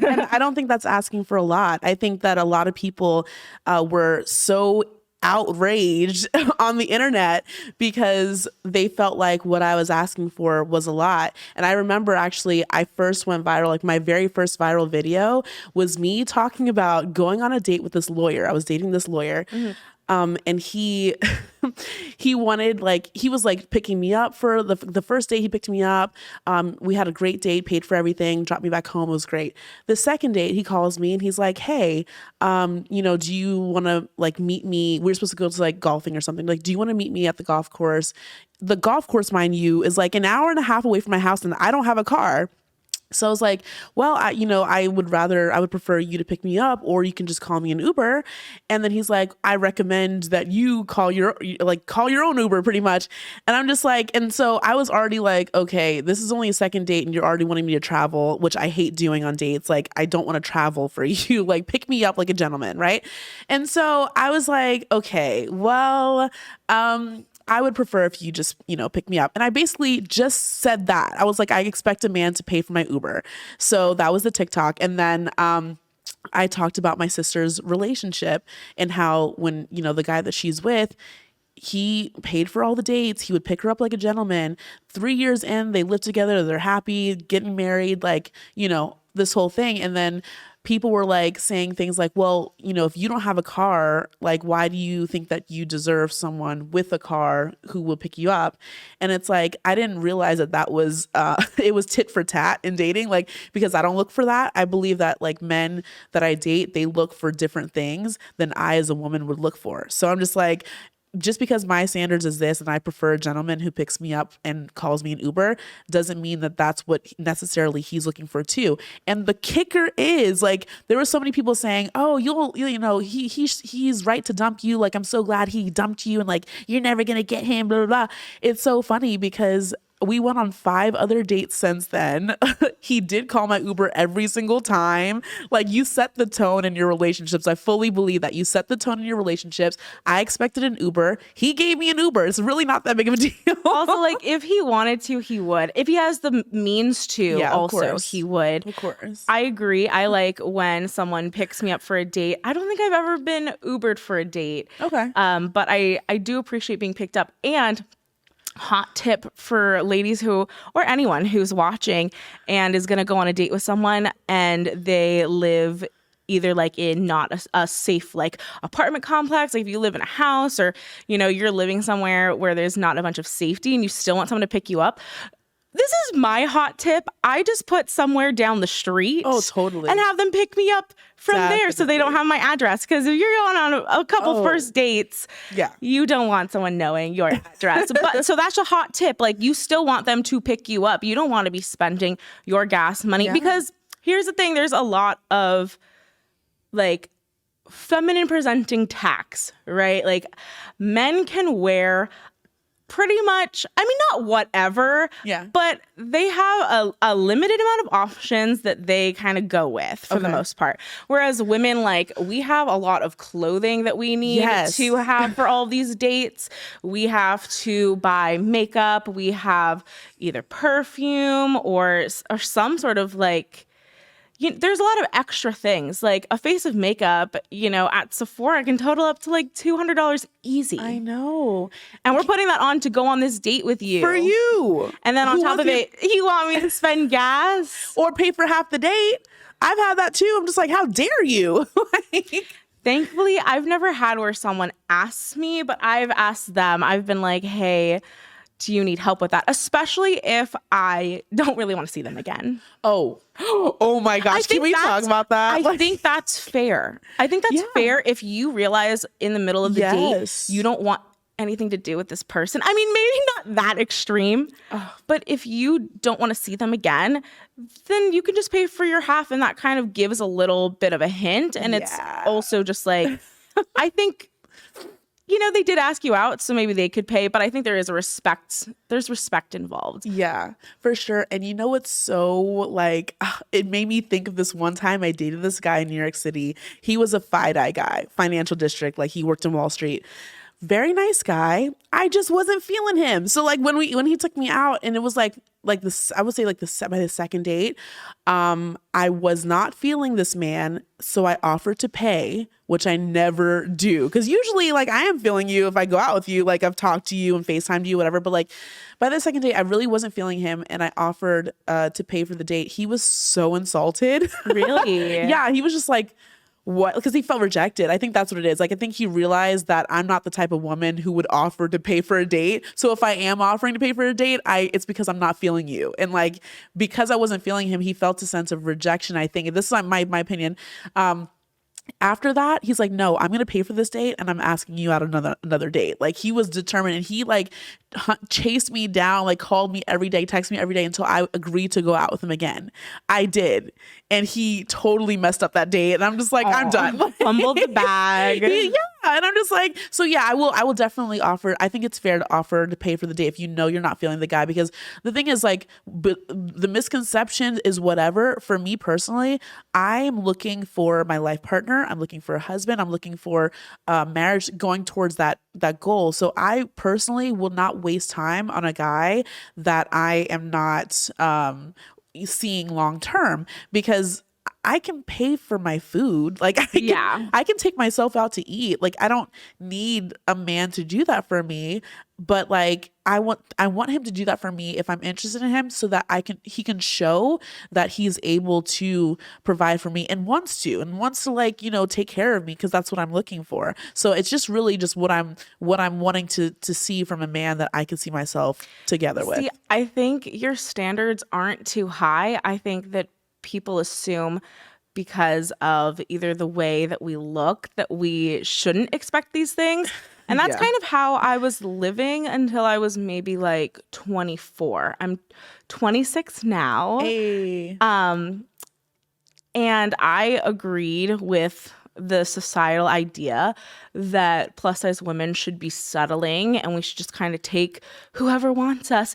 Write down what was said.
And I don't think that's asking for a lot. I think that a lot of people were so outraged on the internet because they felt like what I was asking for was a lot. And I remember actually I first went viral, like my very first viral video was me talking about going on a date with this lawyer. I was dating this lawyer. And he wanted, like, he was like picking me up for the first date. He picked me up. We had a great date, paid for everything, dropped me back home. It was great. The second date, he calls me and he's like, hey, do you want to like meet me? We're supposed to go to like golfing or something. Like, do you want to meet me at the golf course? The golf course, mind you, is like an hour and a half away from my house and I don't have a car. So I was like, well, I would prefer you to pick me up, or you can just call me an Uber. And then he's like, I recommend that you call your own Uber pretty much. And I'm just like, and so I was already like, okay, this is only a second date and you're already wanting me to travel, which I hate doing on dates. Like, I don't want to travel for you. Like, pick me up like a gentleman. Right. And so I was like, okay, well, I would prefer if you just, pick me up. And I basically just said that. I was like, I expect a man to pay for my Uber. So that was the TikTok. And then I talked about my sister's relationship and how when, the guy that she's with, he paid for all the dates. He would pick her up like a gentleman. 3 years in, they live together. They're happy, getting married, like, this whole thing. And then people were like saying things like, well, if you don't have a car, like, why do you think that you deserve someone with a car who will pick you up? And it's like, I didn't realize that was, it was tit for tat in dating, like, because I don't look for that. I believe that like men that I date, they look for different things than I as a woman would look for. So I'm just like, just because my standards is this and I prefer a gentleman who picks me up and calls me an Uber doesn't mean that that's what necessarily he's looking for too. And the kicker is, like, there were so many people saying, oh, he's right to dump you. Like, I'm so glad he dumped you and like, you're never going to get him, blah, blah, blah. It's so funny because we went on 5 other dates since then. He did call my Uber every single time. Like, you set the tone in your relationships. I fully believe that you set the tone in your relationships. I expected an Uber. He gave me an Uber. It's really not that big of a deal. Also, like, if he wanted to, he would. If he has the means to, he would. Of course. I agree. I like when someone picks me up for a date. I don't think I've ever been Ubered for a date. Okay. But I do appreciate being picked up. And hot tip for ladies or anyone who's watching and is going to go on a date with someone and they live either like in not a safe like apartment complex, like if you live in a house or, you're living somewhere where there's not a bunch of safety and you still want someone to pick you up. This is my hot tip. I just put somewhere down the street. Oh, totally. And have them pick me up from there so they don't have my address. Because if you're going on a couple first dates, you don't want someone knowing your address. So that's a hot tip. Like, you still want them to pick you up. You don't want to be spending your gas money. Because here's the thing. There's a lot of, like, feminine presenting tax, right? Like, men can wear pretty much, I mean, not whatever, but they have a limited amount of options that they kind of go with for the most part. Whereas women, like, we have a lot of clothing that we need to have for all these dates. We have to buy makeup. We have either perfume or some sort of like, there's a lot of extra things, like a face of makeup, at Sephora can total up to like $200 easy. I know. And we're putting that on to go on this date with you. For you. And then on top of it, you want me to spend gas? Or pay for half the date. I've had that too. I'm just like, how dare you? Thankfully, I've never had where someone asks me, but I've asked them. I've been like, hey, do you need help with that? Especially if I don't really want to see them again. Oh my gosh. Can we talk about that? I think that's fair. I think that's fair if you realize in the middle of the date, you don't want anything to do with this person. I mean, maybe not that extreme, but if you don't want to see them again, then you can just pay for your half. And that kind of gives a little bit of a hint. And it's also just like, I think, they did ask you out, so maybe they could pay, but I think there's respect involved. Yeah, for sure. And what's so like, it made me think of this one time I dated this guy in New York City. He was a FIDI guy, financial district, like he worked in Wall Street. very nice guy. I just wasn't feeling him. So like when he took me out, and it was like this, I would say like by the second date, I was not feeling this man. So I offered to pay, which I never do. Cause usually like I am feeling you if I go out with you, like I've talked to you and FaceTimed you, whatever. But like by the second date, I really wasn't feeling him. And I offered to pay for the date. He was so insulted. Really? Yeah. He was just like, what? Because he felt rejected. I think that's what it is. Like, I think he realized that I'm not the type of woman who would offer to pay for a date. So if I am offering to pay for a date, it's because I'm not feeling you. And like, because I wasn't feeling him, he felt a sense of rejection, I think. And this is my opinion. After that, he's like, no, I'm going to pay for this date, and I'm asking you out another date. Like, he was determined, and he like chased me down, like called me every day, texted me every day until I agreed to go out with him again. I did. And he totally messed up that date. And I'm just like, I'm done. Fumbled the bag. Yeah. And I'm just like, so yeah, I will definitely offer. I think it's fair to offer to pay for the date if you know you're not feeling the guy, because the thing is like, the misconception is whatever. For me personally, I'm looking for my life partner. I'm looking for a husband. I'm looking for marriage, going towards that goal. So I personally will not waste time on a guy that I am not seeing long term, because I can pay for my food. Like I can take myself out to eat. Like I don't need a man to do that for me, but like I want him to do that for me if I'm interested in him, so that he can show that he's able to provide for me and wants to like, take care of me, because that's what I'm looking for. So it's just really just what I'm wanting to see from a man that I can see myself together with. I think your standards aren't too high. I think that people assume because of either the way that we look that we shouldn't expect these things. And that's kind of how I was living until I was maybe like 24. I'm 26 now. Hey. And I agreed with the societal idea that plus size women should be settling and we should just kind of take whoever wants us.